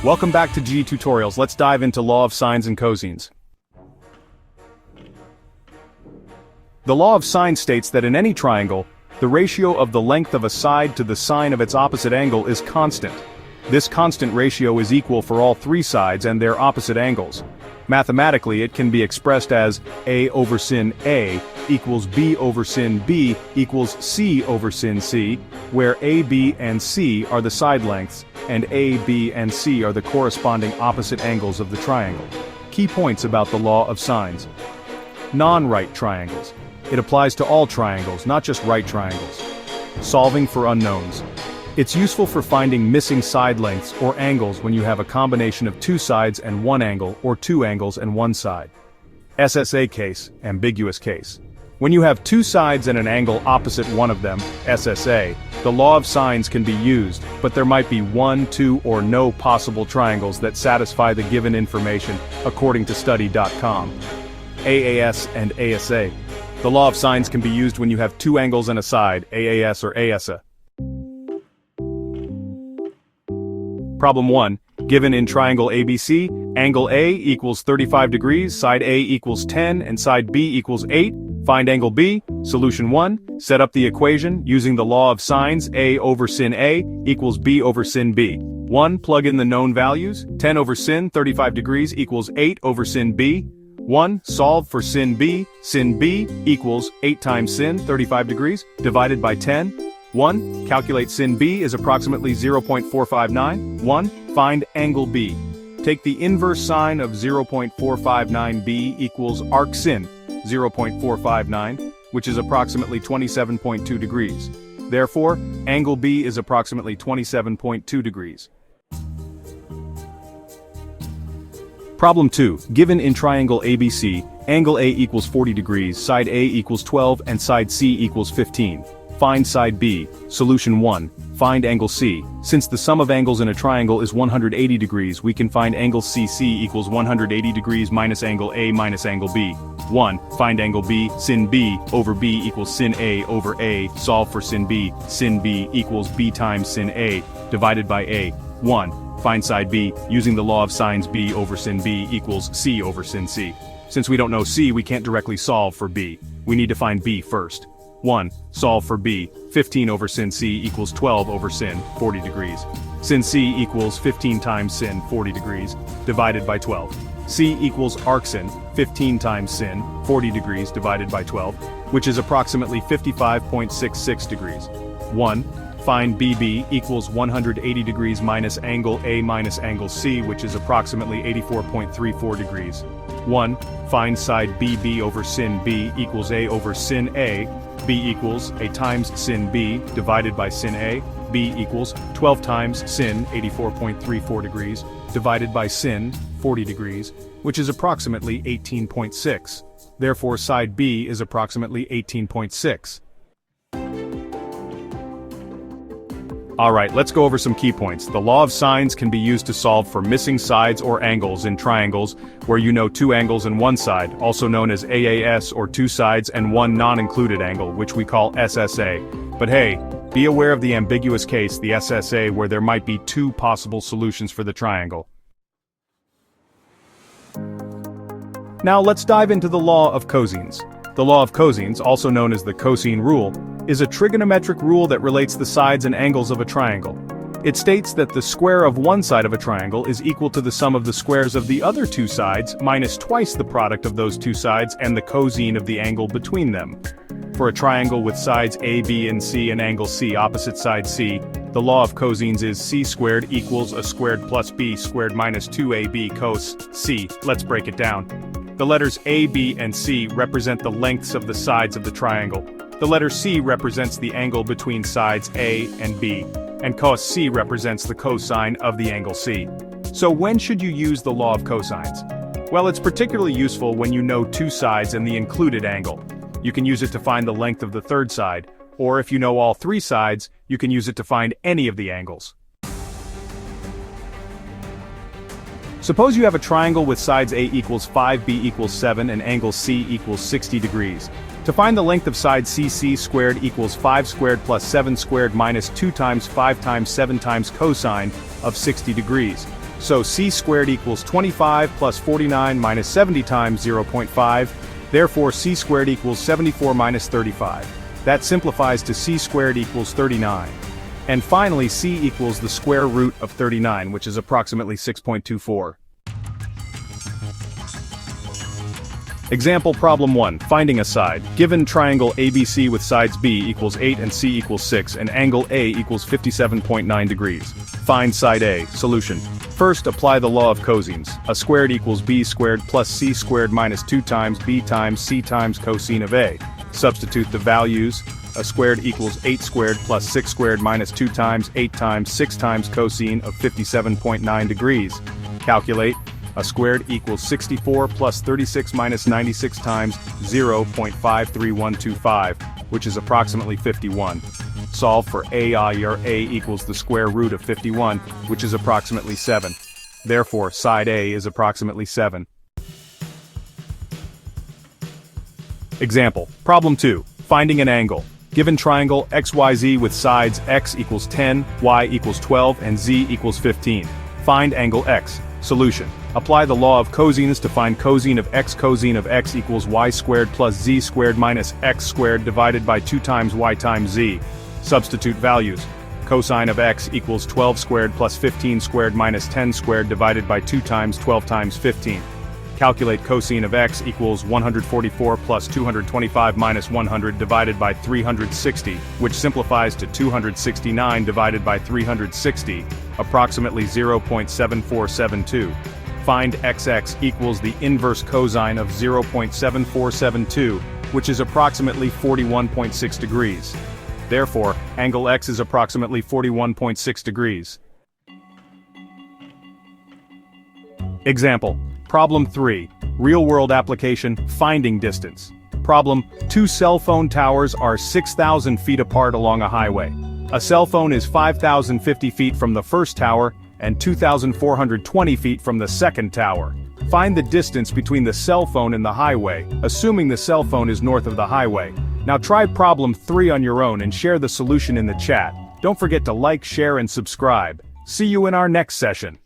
Welcome back to Djji Tutorials. Let's dive into law of sines and cosines. The law of sines states that in any triangle, the ratio of the length of a side to the sine of its opposite angle is constant. This constant ratio is equal for all three sides and their opposite angles. Mathematically, it can be expressed as A over sin A equals B over sin B equals C over sin C, where A, B, and C are the side lengths, and A, B, and C are the corresponding opposite angles of the triangle. Key points about the law of sines. Non-right triangles. It applies to all triangles, not just right triangles. Solving for unknowns. It's useful for finding missing side lengths or angles when you have a combination of two sides and one angle, or two angles and one side. SSA case, ambiguous case. When you have two sides and an angle opposite one of them, SSA, the law of sines can be used, but there might be one, two, or no possible triangles that satisfy the given information, according to study.com. AAS and ASA. The law of sines can be used when you have two angles and a side, AAS or ASA. Problem 1. Given in triangle ABC, angle A equals 35 degrees, side A equals 10, and side B equals 8. Find angle B. Solution 1. Set up the equation using the law of sines. A over sin A equals B over sin B. 1. Plug in the known values. 10 over sin 35 degrees equals 8 over sin B. 1. Solve for sin B. Sin B equals 8 times sin 35 degrees divided by 10. 1. Calculate sin B is approximately 0.459. 1. Find angle B. Take the inverse sine of 0.459b equals arc sin 0.459, which is approximately 27.2 degrees. Therefore, angle B is approximately 27.2 degrees. Problem 2. Given in triangle ABC, angle A equals 40 degrees, side A equals 12, and side C equals 15. Find side B. Solution 1. Find angle C. Since the sum of angles in a triangle is 180 degrees, we can find angle CC equals 180 degrees minus angle A minus angle B. 1. Find angle B. Sin B over B equals sin A over A. Solve for sin B. Sin B equals B times sin A divided by A. 1. Find side B. Using the law of sines, B over sin B equals C over sin C. Since we don't know C, we can't directly solve for B. We need to find B first. 1. Solve for B. 15 over sin C equals 12 over sin, 40 degrees. Sin C equals 15 times sin, 40 degrees, divided by 12. C equals arc sin, 15 times sin, 40 degrees divided by 12, which is approximately 55.66 degrees. 1. Find BB equals 180 degrees minus angle A minus angle C, which is approximately 84.34 degrees. 1. Find side BB over sin B equals A over sin A. B equals A times sin B divided by sin A. B equals 12 times sin 84.34 degrees divided by sin 40 degrees, which is approximately 18.6. Therefore, side B is approximately 18.6. Alright, let's go over some key points. The law of sines can be used to solve for missing sides or angles in triangles where you know two angles and one side, also known as AAS, or two sides and one non-included angle, which we call SSA. But hey, be aware of the ambiguous case, the SSA, where there might be two possible solutions for the triangle. Now let's dive into the law of cosines. The law of cosines, also known as the cosine rule, is a trigonometric rule that relates the sides and angles of a triangle. It states that the square of one side of a triangle is equal to the sum of the squares of the other two sides minus twice the product of those two sides and the cosine of the angle between them. For a triangle with sides A, B, and C and angle C opposite side C, the law of cosines is C squared equals A squared plus B squared minus 2AB cos C. Let's break it down. The letters A, B, and C represent the lengths of the sides of the triangle. The letter C represents the angle between sides A and B, and cos C represents the cosine of the angle C. So when should you use the law of cosines? Well, it's particularly useful when you know two sides and the included angle. You can use it to find the length of the third side, or if you know all three sides, you can use it to find any of the angles. Suppose you have a triangle with sides A equals 5, B equals 7, and angle C equals 60 degrees. To find the length of side CC squared equals 5 squared plus 7 squared minus 2 times 5 times 7 times cosine of 60 degrees. So c squared equals 25 plus 49 minus 70 times 0.5, therefore c squared equals 74 minus 35. That simplifies to c squared equals 39. And finally c equals the square root of 39, which is approximately 6.24. Example problem 1, finding a side. Given triangle ABC with sides B equals 8 and C equals 6 and angle A equals 57.9 degrees. Find side A. Solution. First, apply the law of cosines. A squared equals B squared plus C squared minus 2 times B times C times cosine of A. Substitute the values. A squared equals 8 squared plus 6 squared minus 2 times 8 times 6 times cosine of 57.9 degrees. Calculate. A squared equals 64 plus 36 minus 96 times 0.53125, which is approximately 51. Solve for A equals the square root of 51, which is approximately 7. Therefore, side A is approximately 7. Example, problem 2, finding an angle. Given triangle XYZ with sides x equals 10, y equals 12, and z equals 15. Find angle x. Solution. Apply the law of cosines to find cosine of x. Cosine of x equals y squared plus z squared minus x squared divided by 2 times y times z. Substitute values. Cosine of x equals 12 squared plus 15 squared minus 10 squared divided by 2 times 12 times 15. Calculate cosine of x equals 144 plus 225 minus 100 divided by 360, which simplifies to 269 divided by 360, approximately 0.7472. Find xx equals the inverse cosine of 0.7472, which is approximately 41.6 degrees. Therefore, angle x is approximately 41.6 degrees. Example. Problem 3. Real-world application, finding distance. Problem, 2 cell phone towers are 6,000 feet apart along a highway. A cell phone is 5,050 feet from the first tower and 2,420 feet from the second tower. Find the distance between the cell phone and the highway, assuming the cell phone is north of the highway. Now try problem 3 on your own and share the solution in the chat. Don't forget to like, share, and subscribe. See you in our next session.